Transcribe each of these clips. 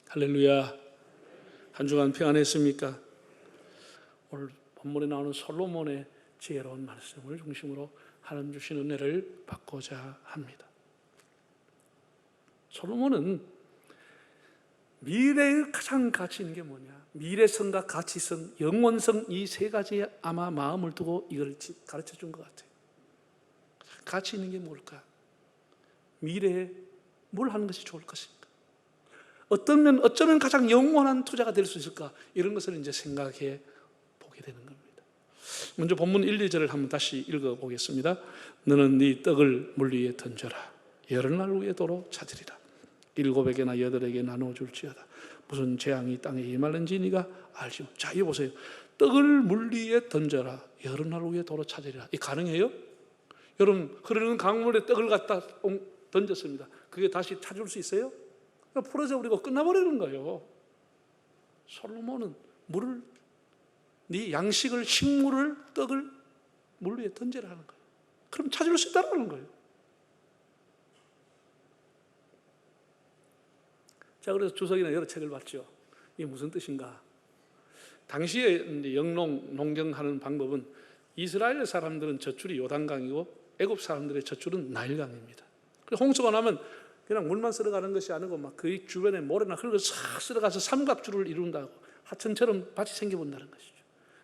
할렐루야. 한 주간 평안했습니까? 오늘 본문에 나오는 솔로몬의 지혜로운 말씀을 중심으로 하나님 주신 은혜를 받고자 합니다. 솔로몬은 미래의 가장 가치 있는 게 뭐냐? 미래성과 가치성, 영원성, 이 세 가지에 아마 마음을 두고 이걸 가르쳐 준 것 같아요. 가치 있는 게 뭘까? 미래에 뭘 하는 것이 좋을 것인가? 어쩌면 가장 영원한 투자가 될 수 있을까? 이런 것을 이제 생각해 보게 되는 겁니다. 먼저 본문 1, 2절을 한번 다시 읽어보겠습니다. 너는 네 떡을 물 위에 던져라. 열날 후에 도로 찾으리라. 7에게나 8에게 나눠줄지어다. 무슨 재앙이 땅에 임하는지 네가 알지. 자, 이거 보세요. 떡을 물 위에 던져라. 열날 후에 도로 찾으리라. 이 가능해요? 여러분, 흐르는 강물에 떡을 갖다 던졌습니다. 그게 다시 찾을 수 있어요? 풀어져 버리고 끝나버리는 거예요. 솔로몬은 네 양식을, 식물을, 떡을 물 위에 던지라는 거예요. 그럼 찾을 수 있다는 거예요. 자, 그래서 주석이나 여러 책을 봤죠. 이게 무슨 뜻인가? 당시에 영농, 농경하는 방법은 이스라엘 사람들은 젖줄이 요단강이고 애굽 사람들의 젖줄은 나일강입니다. 그래서 홍수가 나면 그냥 물만 쓸어가는 것이 아니고 막 그 주변에 모래나 흙을 싹 쓸어가서 삼각줄을 이룬다고 하천처럼 밭이 생겨본다는 것이죠.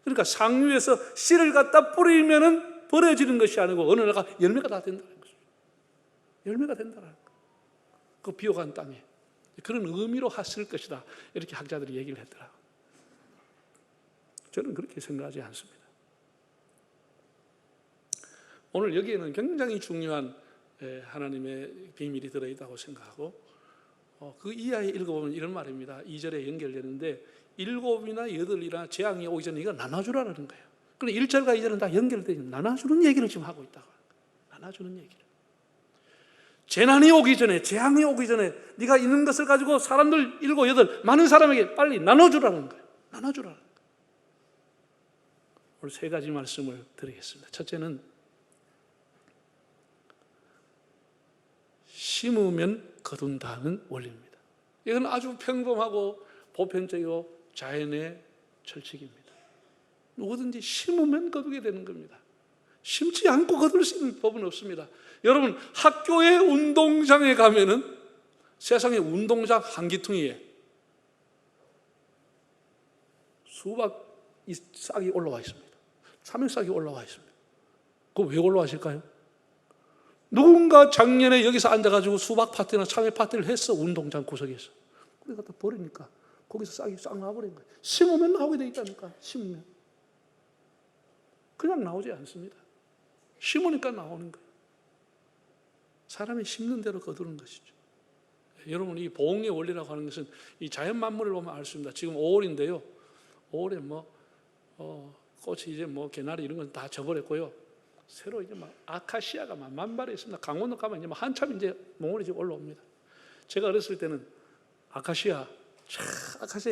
그러니까 상류에서 씨를 갖다 뿌리면은 버려지는 것이 아니고 어느 날가 열매가 다 된다는 것이죠. 열매가 된다는 거. 그 비옥한 땅에 그런 의미로 했을 것이다. 이렇게 학자들이 얘기를 했더라. 저는 그렇게 생각하지 않습니다. 오늘 여기에는 굉장히 중요한 하나님의 비밀이 들어있다고 생각하고 그 이하에 읽어보면 이런 말입니다. 2절에 연결되는데 7이나 8이나 재앙이 오기 전에 이거 나눠주라는 거예요. 그런데 1절과 2절은 다 연결되어 나눠주는 얘기를 지금 하고 있다고. 나눠주는 얘기를. 재난이 오기 전에, 재앙이 오기 전에 네가 있는 것을 가지고 사람들 7, 8 많은 사람에게 빨리 나눠주라는 거예요. 나눠주라는 거예요. 오늘 세 가지 말씀을 드리겠습니다. 첫째는 심으면 거둔다는 원리입니다. 이건 아주 평범하고 보편적이고 자연의 철칙입니다. 누구든지 심으면 거두게 되는 겁니다. 심지 않고 거둘 수 있는 법은 없습니다. 여러분, 학교의 운동장에 가면은 세상의 운동장 한 기퉁이에 수박 싹이 올라와 있습니다. 참외싹이 올라와 있습니다. 그거 왜 올라와 있을까요? 누군가 작년에 여기서 앉아가지고 수박 파티나 참외 파티를 했어. 운동장 구석에서. 그래 갖다 버리니까 거기서 싹이 싹 나와버린 거예요. 심으면 나오게 돼 있다니까. 심으면 그냥 나오지 않습니다. 심으니까 나오는 거예요. 사람이 심는 대로 거두는 것이죠. 여러분, 이 보응의 원리라고 하는 것은 이 자연 만물을 보면 알 수 있습니다. 지금 5월인데요. 5월에 꽃이 이제 개나리 이런 건 다 져버렸고요. 새로 이제 막 아카시아가 막 만발해 있습니다. 강원도 가면 이제 한참 이제 몽골이 지금 올라옵니다. 제가 어렸을 때는 아카시아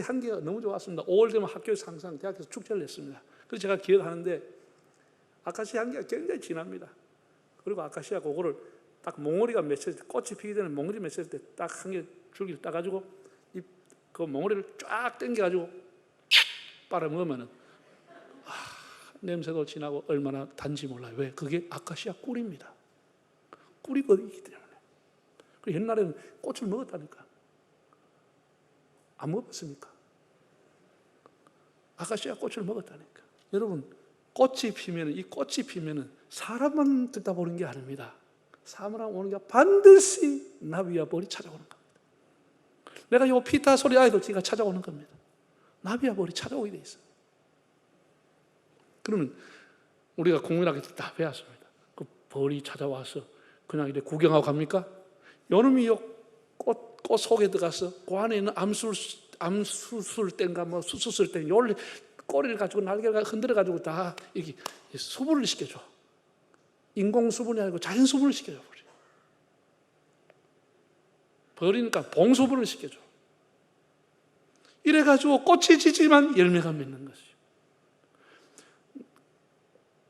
향기가 너무 좋았습니다. 5월 되면 학교에서 항상 대학에서 축제를 했습니다. 그래서 제가 기억하는데 아카시아 향기가 굉장히 진합니다. 그리고 아카시아 그거를 딱 몽골이가 맺혔을 때, 꽃이 피기 전에 몽골이 맺혔을 때 딱 한 개 줄기를 따가지고 그 몽골이를 쫙 당겨가지고 빨아 먹으면은 냄새도 진하고 얼마나 단지 몰라요. 왜? 그게 아카시아 꿀입니다. 꿀이 거기기 때문에. 옛날에는 꽃을 먹었다니까. 안 먹었습니까? 아카시아 꽃을 먹었다니까. 여러분, 꽃이 피면은 사람만 듣다 보는 게 아닙니다. 사람 오는 게 반드시 나비와 벌이 찾아오는 겁니다. 내가 요 피타 소리 아이돌지가 찾아오는 겁니다. 나비와 벌이 찾아오게 돼 있어요. 그러면 우리가 국민학교 때 다 배웠습니다. 그 벌이 찾아와서 그냥 이렇게 구경하고 갑니까? 요놈이 꽃 속에 들어가서 그 안에 있는 암수술 땐가 수수술 땐 요 꼬리를 가지고 날개를 흔들어가지고 다 이렇게 수분을 시켜줘. 인공 수분이 아니고 자연 수분을 시켜줘 버려. 벌이니까 봉수분을 시켜줘. 이래가지고 꽃이 지지만 열매가 맺는 것이죠.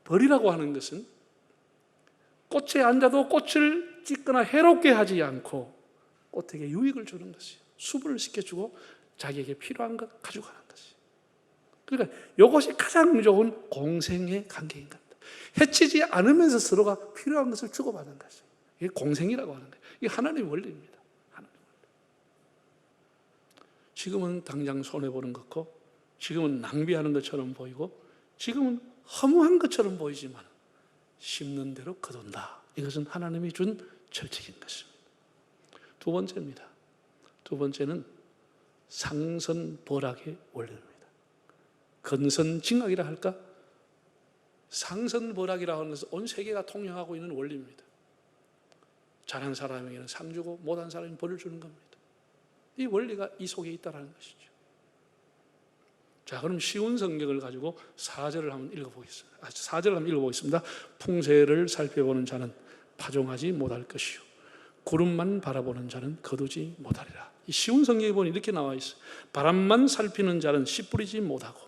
벌이라고 하는 것은 꽃에 앉아도 꽃을 찢거나 해롭게 하지 않고 꽃에게 유익을 주는 것이에요. 수분을 시켜주고 자기에게 필요한 것 가져가는 것이. 그러니까 이것이 가장 좋은 공생의 관계인 겁니다. 해치지 않으면서 서로가 필요한 것을 주고받는 것이. 이게 공생이라고 하는 거예요. 이게 하나님의 원리입니다. 하나님의 원리. 지금은 당장 손해보는 것 같고, 지금은 낭비하는 것처럼 보이고, 지금은 허무한 것처럼 보이지만 심는 대로 거둔다. 이것은 하나님이 준 철칙인 것입니다. 두 번째입니다. 두 번째는 상선벌악의 원리입니다. 건선징악이라 할까? 상선벌악이라고 하는 것은 온 세계가 통용하고 있는 원리입니다. 잘한 사람에게는 상 주고 못한 사람에게는 벌을 주는 겁니다. 이 원리가 이 속에 있다는 것이죠. 자, 그럼 쉬운 성경을 가지고 4절을 한번 읽어보겠습니다. 4절을 한번 읽어보겠습니다. 풍세를 살펴보는 자는 파종하지 못할 것이요 구름만 바라보는 자는 거두지 못하리라. 이 쉬운 성경에 보니 이렇게 나와 있어요. 바람만 살피는 자는 씨 뿌리지 못하고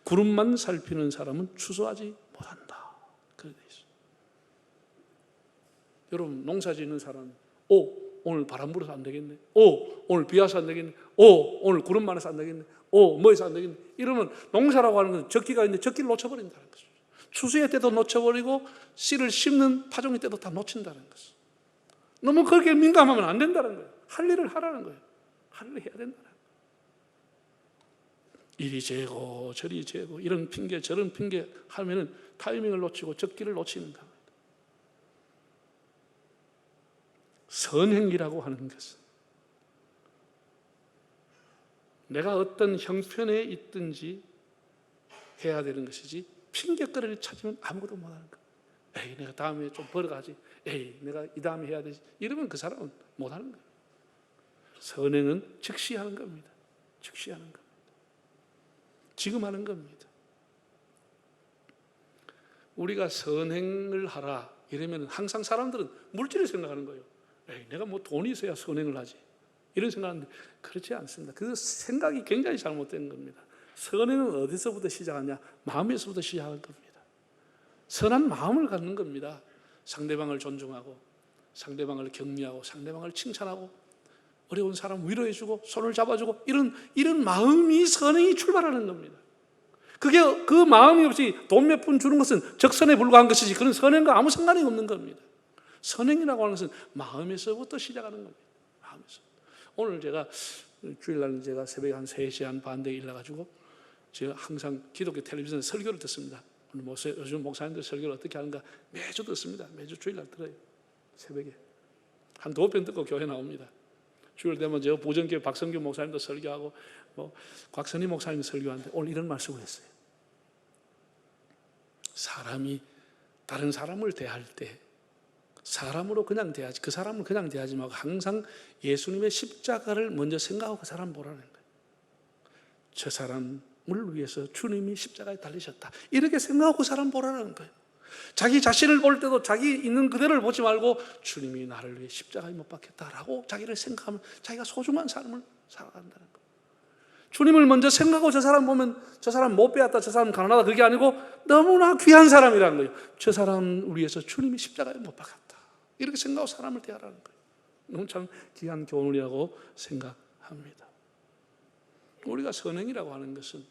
구름만 살피는 사람은 추수하지 못한다. 그렇게 되어 있어요. 여러분, 농사 짓는 사람, 오늘 바람 불어서 안 되겠네. 오늘 비 와서 안 되겠네. 오늘 구름 많아서 안 되겠네. 뭐해서 안 되겠네. 이러면 농사라고 하는 건 적기가 있는데 적기를 놓쳐버린다는 거죠. 추수의 때도 놓쳐버리고 씨를 심는 파종의 때도 다 놓친다는 것이죠. 너무 그렇게 민감하면 안 된다는 거예요. 할 일을 하라는 거예요. 할 일을 해야 된다는 거예요. 이리 재고 저리 재고 이런 핑계 저런 핑계 하면은 타이밍을 놓치고 적기를 놓치는 겁니다. 선행이라고 하는 것은 내가 어떤 형편에 있든지 해야 되는 것이지 핑계거리를 찾으면 아무것도 못하는 거예요. 에이, 내가 다음에 좀 벌어가지. 에이, 내가 이 다음에 해야 되지. 이러면 그 사람은 못하는 거예요. 선행은 즉시 하는 겁니다. 즉시 하는 겁니다. 지금 하는 겁니다. 우리가 선행을 하라 이러면 항상 사람들은 물질을 생각하는 거예요. 에이, 내가 뭐 돈이 있어야 선행을 하지. 이런 생각하는데 그렇지 않습니다. 그 생각이 굉장히 잘못된 겁니다. 선행은 어디서부터 시작하냐? 마음에서부터 시작할 겁니다. 선한 마음을 갖는 겁니다. 상대방을 존중하고 상대방을 격려하고 상대방을 칭찬하고 어려운 사람 위로해주고 손을 잡아주고 이런 마음이 선행이 출발하는 겁니다. 그게 그 마음이 없이 돈 몇 푼 주는 것은 적선에 불과한 것이지 그런 선행과 아무 상관이 없는 겁니다. 선행이라고 하는 것은 마음에서부터 시작하는 겁니다. 마음에서. 오늘 제가 주일날 제가 새벽에 한 3시 한 반대에 일어나가지고 제가 항상 기독교 텔레비전 설교를 듣습니다. 요즘 목사님들 설교를 어떻게 하는가 매주 듣습니다. 매주 주일날 들어요. 새벽에 한 2편 듣고 교회 나옵니다. 주일 되면 저 보정교회 박성규 목사님도 설교하고 곽선희 목사님 설교하는데 오늘 이런 말씀을 했어요. 사람이 다른 사람을 대할 때 사람으로 그냥 대하지 그 사람을 그냥 대하지 말고 항상 예수님의 십자가를 먼저 생각하고 그 사람 보라는 거예요. 저 사람을 위해서 주님이 십자가에 달리셨다. 이렇게 생각하고 그 사람 보라는 거예요. 자기 자신을 볼 때도 자기 있는 그대를 보지 말고 주님이 나를 위해 십자가에 못 박혔다라고 자기를 생각하면 자기가 소중한 삶을 살아간다는 거예요. 주님을 먼저 생각하고 저 사람 보면 저 사람 못 배웠다, 저 사람 가난하다 그게 아니고 너무나 귀한 사람이라는 거예요. 저 사람을 위해서 주님이 십자가에 못 박혔다. 이렇게 생각하고 사람을 대하라는 거예요. 너무 참 귀한 교훈이라고 생각합니다. 우리가 선행이라고 하는 것은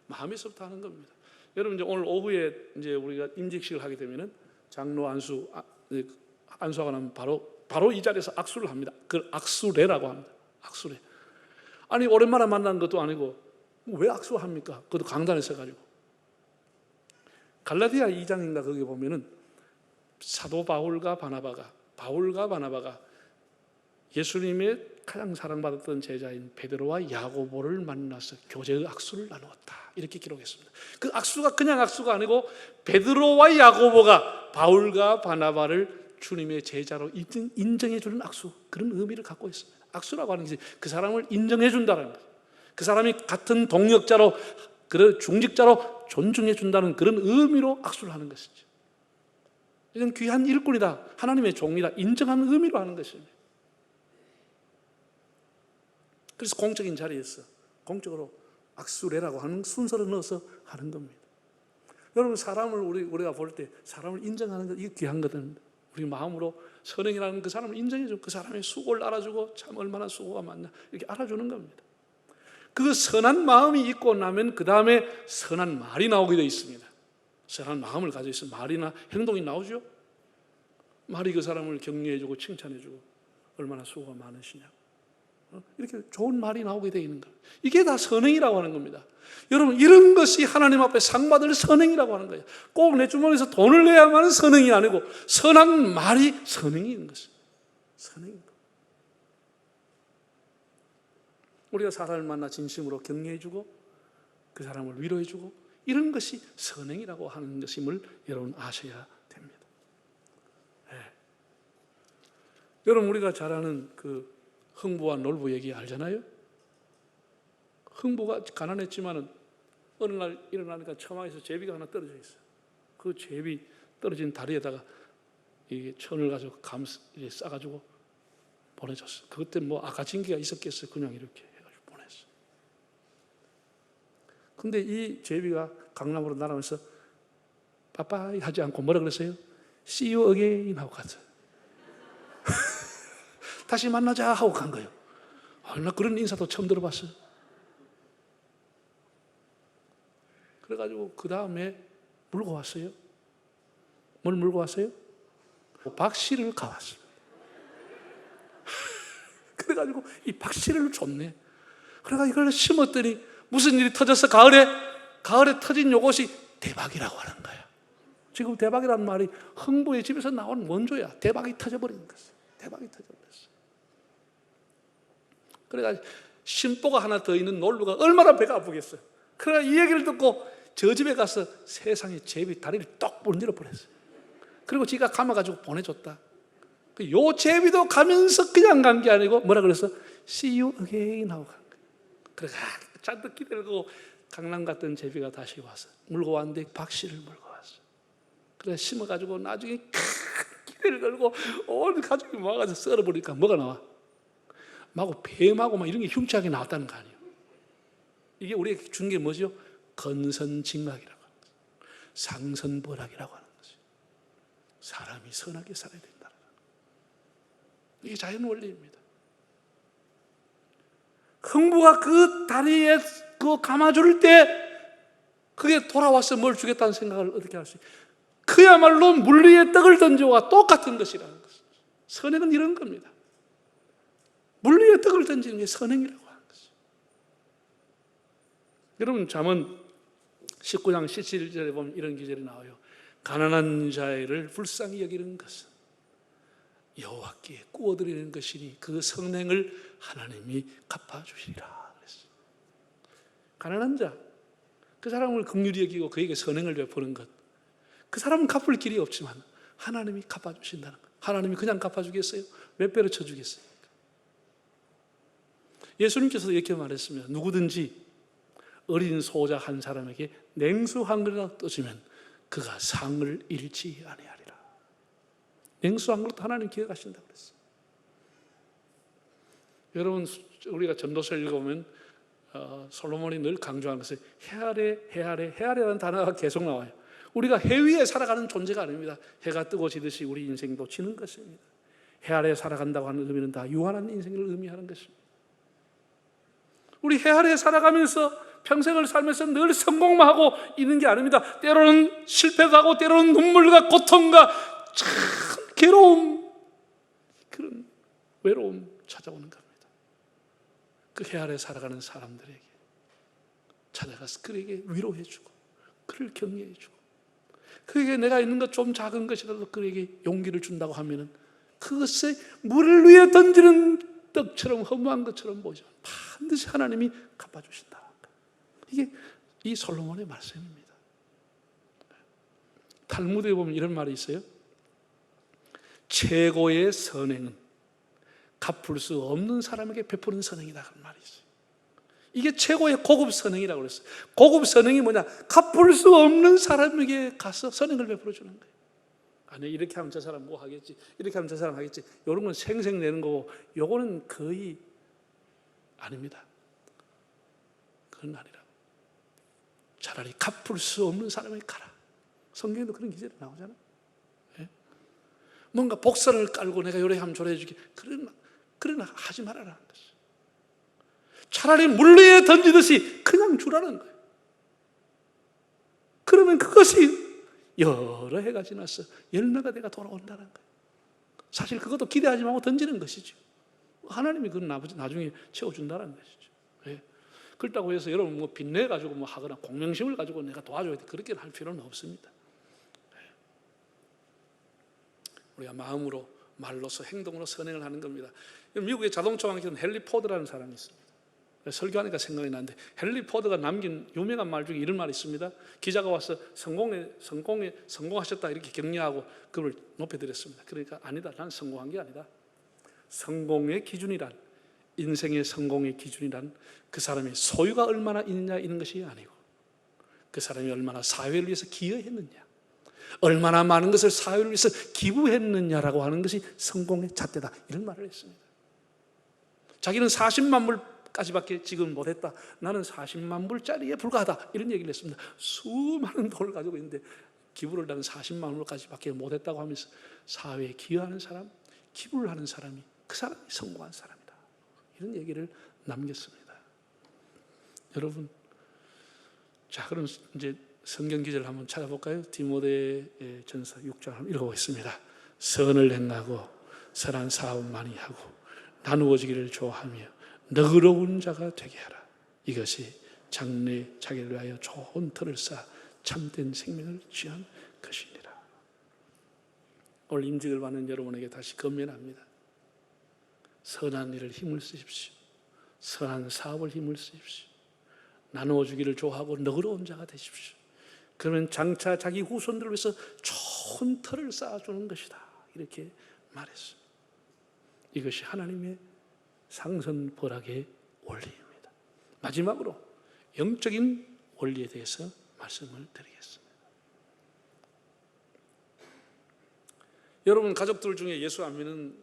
마음에서부터 하는 겁니다. 여러분 이제 오늘 오후에 이제 우리가 임직식을 하게 되면은 장로 안수하고 나면 바로 이 자리에서 악수를 합니다. 그걸 악수례라고 합니다. 악수례. 아니 오랜만에 만난 것도 아니고 왜 악수합니까? 그것도 강단에서 가지고 갈라디아 2장인가 거기 보면은 사도 바울과 바나바가 예수님의 가장 사랑받았던 제자인 베드로와 야고보를 만나서 교제의 악수를 나누었다. 이렇게 기록했습니다. 그 악수가 그냥 악수가 아니고 베드로와 야고보가 바울과 바나바를 주님의 제자로 인정해 주는 악수, 그런 의미를 갖고 있습니다. 악수라고 하는 것이 그 사람을 인정해 준다는 거예요. 그 사람이 같은 동역자로, 그런 중직자로 존중해 준다는 그런 의미로 악수를 하는 것이죠. 이건 귀한 일꾼이다, 하나님의 종이다, 인정하는 의미로 하는 것입니다. 그래서 공적인 자리에서 공적으로 악수례라고 하는 순서를 넣어서 하는 겁니다. 여러분 사람을 우리가 볼 때 사람을 인정하는 것 이게 귀한 거든 우리 마음으로 선행이라는 그 사람을 인정해주고 그 사람의 수고를 알아주고 참 얼마나 수고가 많나 이렇게 알아주는 겁니다. 그 선한 마음이 있고 나면 그 다음에 선한 말이 나오게 되어 있습니다. 선한 마음을 가지고 있으면 말이나 행동이 나오죠. 말이 그 사람을 격려해주고 칭찬해주고 얼마나 수고가 많으시냐, 이렇게 좋은 말이 나오게 되어 있는 거예요. 이게 다 선행이라고 하는 겁니다. 여러분, 이런 것이 하나님 앞에 상 받을 선행이라고 하는 거예요. 꼭 내 주머니에서 돈을 내야만 선행이 아니고 선한 말이 선행인 것이에요. 선행인 거예요. 우리가 사람을 만나 진심으로 격려해주고 그 사람을 위로해주고 이런 것이 선행이라고 하는 것임을 여러분 아셔야 됩니다. 네. 여러분, 우리가 잘 아는 그 흥부와 놀부 얘기 알잖아요. 흥부가 가난했지만은 어느 날 일어나니까 처마에서 제비가 하나 떨어져 있어요. 그 제비 떨어진 다리에다가 이게 천을 가지고 싸가지고 보내줬어요. 그때 뭐 아가진기가 있었겠어요. 그냥 이렇게 해가지고 보냈어요. 근데 이 제비가 강남으로 날아오면서 빠빠이 하지 않고 뭐라 그랬어요? See you again 하고 갔어요. 다시 만나자 하고 간 거예요. 나 그런 인사도 처음 들어봤어요. 그래가지고 그 다음에 물고 왔어요. 뭘 물고 왔어요? 박씨를 가왔어요. 그래가지고 이 박씨를 줬네. 그래가 이걸 심었더니 무슨 일이 터져서 가을에 터진 요것이 대박이라고 하는 거야. 지금 대박이라는 말이 흥부의 집에서 나온 원조야. 대박이 터져버린 것이야. 대박이 터져버렸어. 그래가지고 심보가 하나 더 있는 놀루가 얼마나 배가 아프겠어요. 그래가 이 얘기를 듣고 저 집에 가서 세상에 제비 다리를 똑 문질러 버렸어요. 그리고 지가 감아가지고 보내줬다. 요 제비도 가면서 그냥 간 게 아니고 뭐라 그랬어? See you again 하고 간 거예요. 그래서 잔뜩 기다리고 강남 갔던 제비가 다시 와서 물고 왔는데 박씨를 물고 왔어. 그래서 심어가지고 나중에 기대를 걸고 온 가족이 모아가지고 썰어버리니까 뭐가 나와? 마구 뱀하고 막 이런 게 흉측하게 나왔다는 거 아니에요. 이게 우리에게 준 게 뭐죠? 건선징악이라고 하는 거죠. 상선벌악이라고 하는 거죠. 사람이 선하게 살아야 된다. 이게 자연 원리입니다. 흥부가 그 다리에 그 감아줄 때 그게 돌아와서 뭘 주겠다는 생각을 어떻게 할 수 있어요? 그야말로 물 위에 떡을 던져와 똑같은 것이라는 것이죠. 선행은 이런 겁니다. 물 위에 떡을 던지는 게 선행이라고 하는 것이죠. 여러분, 잠언 19장 17절에 보면 이런 기절이 나와요. 가난한 자를 불쌍히 여기는 것은 여호와께 구워드리는 것이니 그 성냉을 하나님이 갚아주시리라 그랬어요. 가난한 자, 그 사람을 긍휼히 여기고 그에게 선행을 베푸는 것, 그 사람은 갚을 길이 없지만 하나님이 갚아주신다는 것. 하나님이 그냥 갚아주겠어요? 몇 배로 쳐주겠어요? 예수님께서 이렇게 말했습니다. 누구든지 어린 소자 한 사람에게 냉수 한 그릇 떠주면 그가 상을 잃지 아니하리라. 냉수 한 그릇 하나님 기억하신다고 그랬어요. 여러분, 우리가 전도서를 읽어보면 솔로몬이 늘 강조하는 것은 해아래라는 단어가 계속 나와요. 우리가 해 위에 살아가는 존재가 아닙니다. 해가 뜨고 지듯이 우리 인생도 지는 것입니다. 해 아래 살아간다고 하는 의미는 다 유한한 인생을 의미하는 것입니다. 우리 해 아래 살아가면서 평생을 살면서 늘 성공만 하고 있는 게 아닙니다. 때로는 실패도 하고 때로는 눈물과 고통과 참 괴로움, 그런 외로움 찾아오는 겁니다. 그 해 아래 살아가는 사람들에게 찾아가서 그에게 위로해주고 그를 격려해주고 그에게 내가 있는 것 좀 작은 것이라도 그에게 용기를 준다고 하면은 그것에 물을 위에 던지는 떡처럼 허무한 것처럼 보이지만 반드시 하나님이 갚아주신다. 이게 이 솔로몬의 말씀입니다. 탈무드에 보면 이런 말이 있어요. 최고의 선행은 갚을 수 없는 사람에게 베푸는 선행이다 그런 말이 있어요. 이게 최고의 고급 선행이라고 그랬어요. 고급 선행이 뭐냐? 갚을 수 없는 사람에게 가서 선행을 베풀어 주는 거예요. 아니, 이렇게 하면 저 사람 뭐 하겠지, 이렇게 하면 저 사람 하겠지, 이런 건 생색내는 거고 요거는 거의 아닙니다. 그건 아니라 차라리 갚을 수 없는 사람에게 가라. 성경에도 그런 기절이 나오잖아요. 네? 뭔가 복선을 깔고 내가 요래하면 저래해주게, 그러나 하지 말아라는 것이죠. 차라리 물 위에 던지듯이 그냥 주라는 거예요. 그러면 그것이 여러 해가 지나서 열매가 돼가 돌아온다는 거예요. 사실 그것도 기대하지 말고 던지는 것이죠. 하나님이 그건 나중에 채워준다는 것이죠. 네. 그렇다고 해서 여러분 뭐 빚내 가지고 뭐 하거나 공명심을 가지고 내가 도와줘야 돼, 그렇게 할 필요는 없습니다. 네. 우리가 마음으로, 말로서, 행동으로 선행을 하는 겁니다. 미국의 자동차 왕기는 헨리 포드라는 사람이 있습니다. 설교하니까 생각이 나는데, 헨리 포드가 남긴 유명한 말 중에 이런 말이 있습니다. 기자가 와서 성공하셨다 이렇게 격려하고 그걸 높여드렸습니다. 그러니까 아니다, 난 성공한 게 아니다. 성공의 기준이란, 인생의 성공의 기준이란 그 사람의 소유가 얼마나 있느냐 이런 것이 아니고, 그 사람이 얼마나 사회를 위해서 기여했느냐, 얼마나 많은 것을 사회를 위해서 기부했느냐라고 하는 것이 성공의 잣대다, 이런 말을 했습니다. 자기는 40만 불까지밖에 지금 못했다, 나는 40만 불짜리에 불과하다, 이런 얘기를 했습니다. 수많은 돈을 가지고 있는데 기부를 나는 40만 불까지밖에 못했다고 하면서 사회에 기여하는 사람, 기부를 하는 사람이, 그 사람이 성공한 사람이다, 이런 얘기를 남겼습니다. 여러분, 자, 그럼 이제 성경 기절을 한번 찾아볼까요? 디모데 전서 6장 한번 읽어보겠습니다. 선을 행하고 선한 사업 많이 하고 나누어지기를 좋아하며 너그러운 자가 되게 하라. 이것이 장래 자기를 위하여 좋은 터를 쌓아 참된 생명을 취한 것이니라. 오늘 임직을 받는 여러분에게 다시 건면합니다. 선한 일을 힘을 쓰십시오. 선한 사업을 힘을 쓰십시오. 나누어주기를 좋아하고 너그러운 자가 되십시오. 그러면 장차 자기 후손들을 위해서 좋은 터를 쌓아주는 것이다, 이렇게 말했습니다. 이것이 하나님의 상선벌악의 원리입니다. 마지막으로 영적인 원리에 대해서 말씀을 드리겠습니다. 여러분 가족들 중에 예수 안 믿는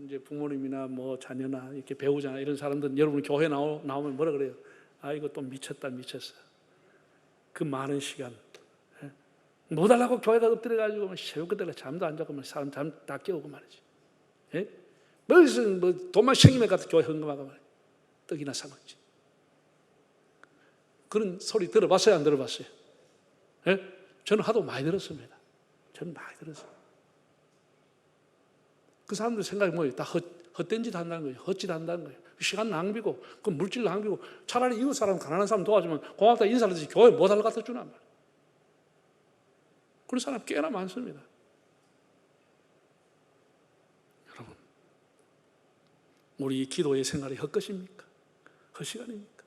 이제 부모님이나 뭐 자녀나 이렇게 배우자나 이런 사람들은 여러분 교회 나오면 뭐라 그래요? 아, 이거 또 미쳤다, 미쳤어. 그 많은 시간 못 하려고 교회가 엎드려가지고 새벽부터 잠도 안 자고 사람 잠 다 깨우고 말이지. 예? 무슨 뭐 돈만 생기면 가서 교회 헌금하고 말이야. 떡이나 사먹지. 그런 소리 들어봤어요, 안 들어봤어요? 예? 저는 하도 많이 들었습니다. 저는 많이 들었어요. 그 사람들 생각이 뭐예요? 다 헛된 짓 한다는 거예요. 헛짓 한다는 거예요. 시간 낭비고, 그 물질 낭비고, 차라리 이웃 사람, 가난한 사람 도와주면 고맙다 인사를 하듯이 교회 못 할 것 갖다 주나 말이에요. 그런 사람 꽤나 많습니다. 여러분, 우리 기도의 생활이 헛것입니까? 헛시간입니까?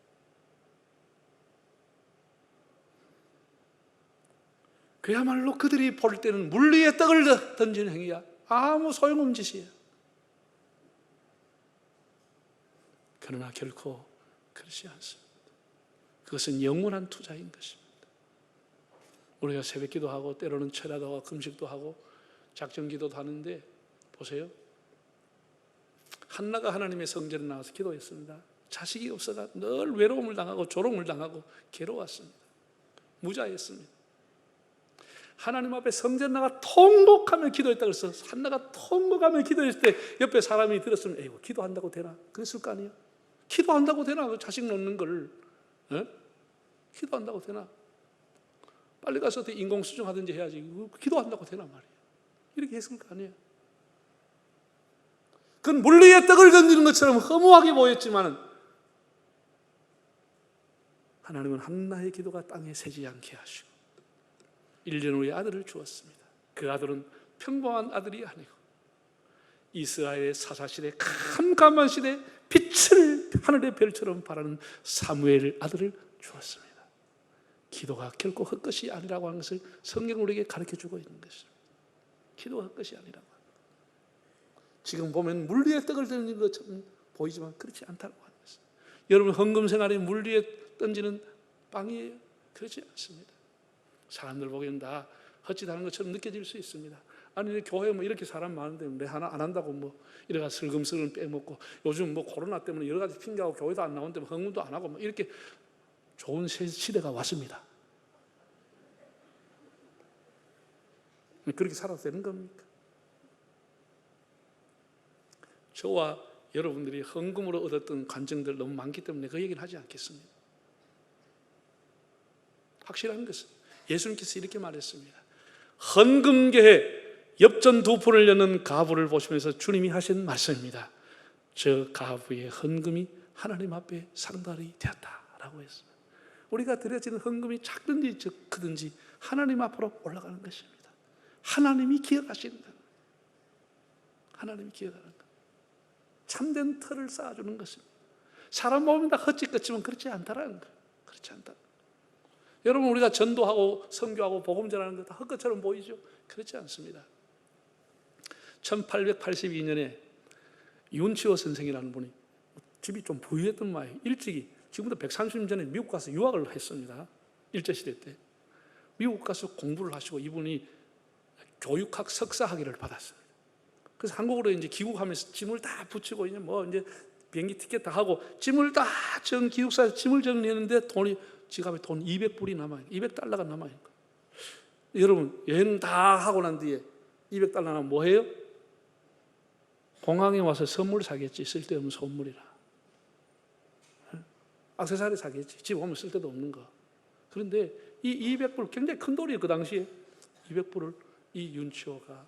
그야말로 그들이 볼 때는 물 위에 떡을 던지는 행위야. 아무 소용없는 짓이에요. 그러나 결코 그렇지 않습니다. 그것은 영원한 투자인 것입니다. 우리가 새벽기도 하고 때로는 철야도 하고 금식도 하고 작정기도도 하는데 보세요. 한나가 하나님의 성전에 나와서 기도했습니다. 자식이 없어가 늘 외로움을 당하고 조롱을 당하고 괴로웠습니다. 무자했습니다. 하나님 앞에 성전 나가 통곡하며 기도했다고 해서 한나가 통곡하며 기도했을 때 옆에 사람이 들었으면 에이구, 기도한다고 되나? 그랬을 거 아니에요? 기도한다고 되나? 자식 놓는 걸 기도한다고 되나? 빨리 가서 인공수정 하든지 해야지. 기도한다고 되나 말이에요. 이렇게 했을 거 아니에요. 그건 물 위에 떡을 던지는 것처럼 허무하게 보였지만 하나님은 한나의 기도가 땅에 새지 않게 하시고 1년 후에 아들을 주었습니다. 그 아들은 평범한 아들이 아니고 이스라엘의 사사시대 캄캄한 시대 빛을 하늘의 별처럼 바라는 사무엘 아들을 주었습니다. 기도가 결코 헛것이 아니라고 하는 것을 성경은 우리에게 가르쳐주고 있는 것입니다. 기도가 헛것이 아니라고. 지금 보면 물 위에 떡을 던지는 것처럼 보이지만 그렇지 않다고 하는 것입니다. 여러분 헌금 생활에 물 위에 던지는 빵이에요? 그렇지 않습니다. 사람들 보기에는 다 헛짓하는 것처럼 느껴질 수 있습니다. 아니 교회 뭐 이렇게 사람 많은데 내 하나 안 한다고 뭐 이래가 슬금슬금 빼먹고 요즘 뭐 코로나 때문에 여러 가지 핑계하고 교회도 안 나오는데 뭐 헌금도 안 하고 뭐 이렇게 좋은 시대가 왔습니다. 그렇게 살아도 되는 겁니까? 저와 여러분들이 헌금으로 얻었던 간증들 너무 많기 때문에 그 얘기는 하지 않겠습니다. 확실한 것은 예수님께서 이렇게 말했습니다. 헌금계에 엽전 2푼을 여는 가부를 보시면서 주님이 하신 말씀입니다. 저 가부의 헌금이 하나님 앞에 상달이 되었다라고 했습니다. 우리가 드려지는 헌금이 작든지 크든지 하나님 앞으로 올라가는 것입니다. 하나님이 기억하시는 것. 하나님이 기억하는 것. 참된 터를 쌓아주는 것입니다. 사람 몸이 다 헛짓같지만 그렇지 않다라는 거예요. 그렇지 않다. 여러분, 우리가 전도하고 선교하고 복음 전하는 것 다 헛것처럼 보이죠? 그렇지 않습니다. 1882년에 윤치호 선생이라는 분이 집이 좀 부유했던 모양이에요. 일찍이 지금부터 130년 전에 미국 가서 유학을 했습니다. 일제시대 때 미국 가서 공부를 하시고 이분이 교육학 석사학위를 받았습니다. 그래서 한국으로 이제 귀국하면서 짐을 다 붙이고 이제 비행기 티켓 다 하고 짐을 다 기숙사에서 짐을 정리했는데 지갑에 돈 200불이 남아요. 200달러가 남아요. 여러분, 여행 다 하고 난 뒤에 200달러 나면 뭐 해요? 공항에 와서 선물 사겠지. 쓸데없는 선물이라. 액세서리 사겠지. 집에 오면 쓸데도 없는 거. 그런데 이 200불 굉장히 큰 돈이에요. 그 당시에 200불을 이 윤치호가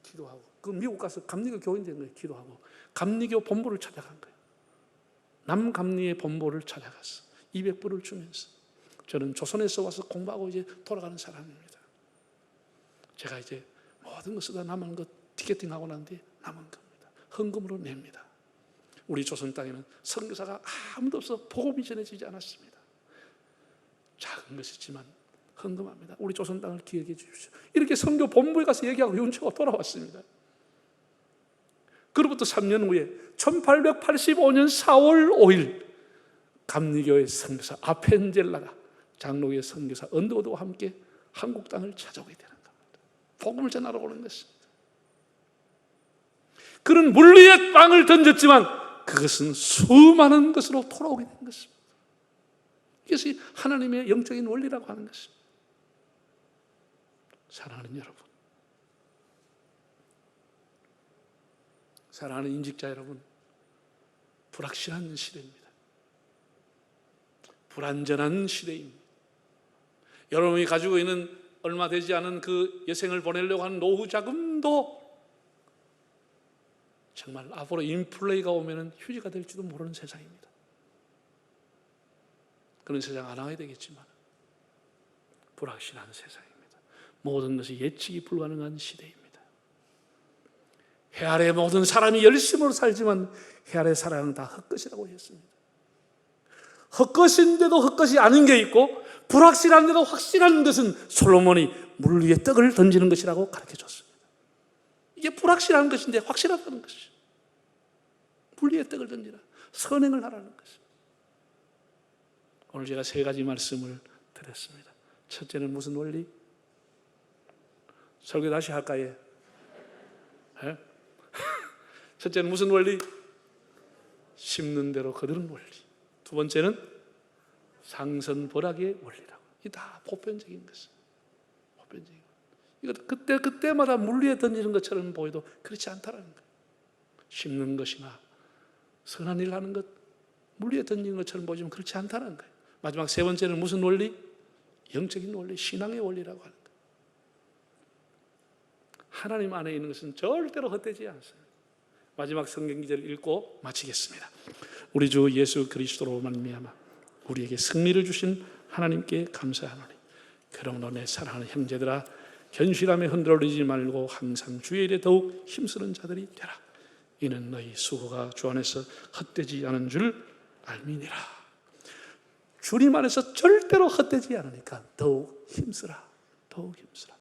기도하고, 그 미국 가서 감리교 교인 된 거예요. 기도하고 감리교 본부를 찾아간 거예요. 남감리의 본부를 찾아갔어. 200불을 주면서 저는 조선에서 와서 공부하고 이제 돌아가는 사람입니다. 제가 이제 모든 거 쓰다 남은 것 티켓팅하고 난 뒤에 남은 겁니다. 헌금으로 냅니다. 우리 조선 땅에는 선교사가 아무도 없어 복음이 전해지지 않았습니다. 작은 것이지만 헌금합니다. 우리 조선 땅을 기억해 주십시오. 이렇게 선교 본부에 가서 얘기하고 윤치호가 돌아왔습니다. 그로부터 3년 후에 1885년 4월 5일 감리교의 선교사 아펜젤라가 장로교의 선교사 언더우드와 함께 한국 땅을 찾아오게 되는 겁니다. 복음을 전하러 오는 것입니다. 그런 물리의 빵을 던졌지만 그것은 수많은 것으로 돌아오게 된 것입니다. 이것이 하나님의 영적인 원리라고 하는 것입니다. 사랑하는 여러분, 사랑하는 임직자 여러분, 불확실한 시대입니다. 불안전한 시대입니다. 여러분이 가지고 있는 얼마 되지 않은 그 여생을 보내려고 하는 노후 자금도 정말 앞으로 인플레이가 오면 휴지가 될지도 모르는 세상입니다. 그런 세상 안 와야 되겠지만 불확실한 세상입니다. 모든 것이 예측이 불가능한 시대입니다. 해 아래 모든 사람이 열심으로 살지만 해 아래 사랑은 다 헛것이라고 했습니다. 헛것인데도 헛것이 아닌 게 있고 불확실한데도 확실한 것은 솔로몬이 물 위에 떡을 던지는 것이라고 가르쳐줬습니다. 이게 불확실한 것인데 확실하다는 것이죠. 물 위에 떡을 던지라. 선행을 하라는 것입니다. 오늘 제가 3가지 말씀을 드렸습니다. 첫째는 무슨 원리? 설교 다시 할까요? 네? 첫째는 무슨 원리? 심는 대로 거두는 원리. 두 번째는 상선벌악의 원리라고. 이 다 보편적인 것입니다. 보편적인 것. 이거 그때마다 물 위에 던지는 것처럼 보여도 그렇지 않다라는 거예요. 심는 것이나 선한 일 하는 것, 물 위에 던지는 것처럼 보이지만 그렇지 않다는 거예요. 마지막 3번째는 무슨 원리? 영적인 원리, 신앙의 원리라고 하는 거예요. 하나님 안에 있는 것은 절대로 헛되지 않습니다. 마지막 성경 기절을 읽고 마치겠습니다. 우리 주 예수 그리스도로 말미암아 우리에게 승리를 주신 하나님께 감사하노니 그러므로 내 사랑하는 형제들아 견실함에 흔들리지 말고 항상 주의 일에 더욱 힘쓰는 자들이 되라. 이는 너희 수고가 주 안에서 헛되지 않은 줄 알미니라. 주님 안에서 절대로 헛되지 않으니까 더욱 힘쓰라. 더욱 힘쓰라.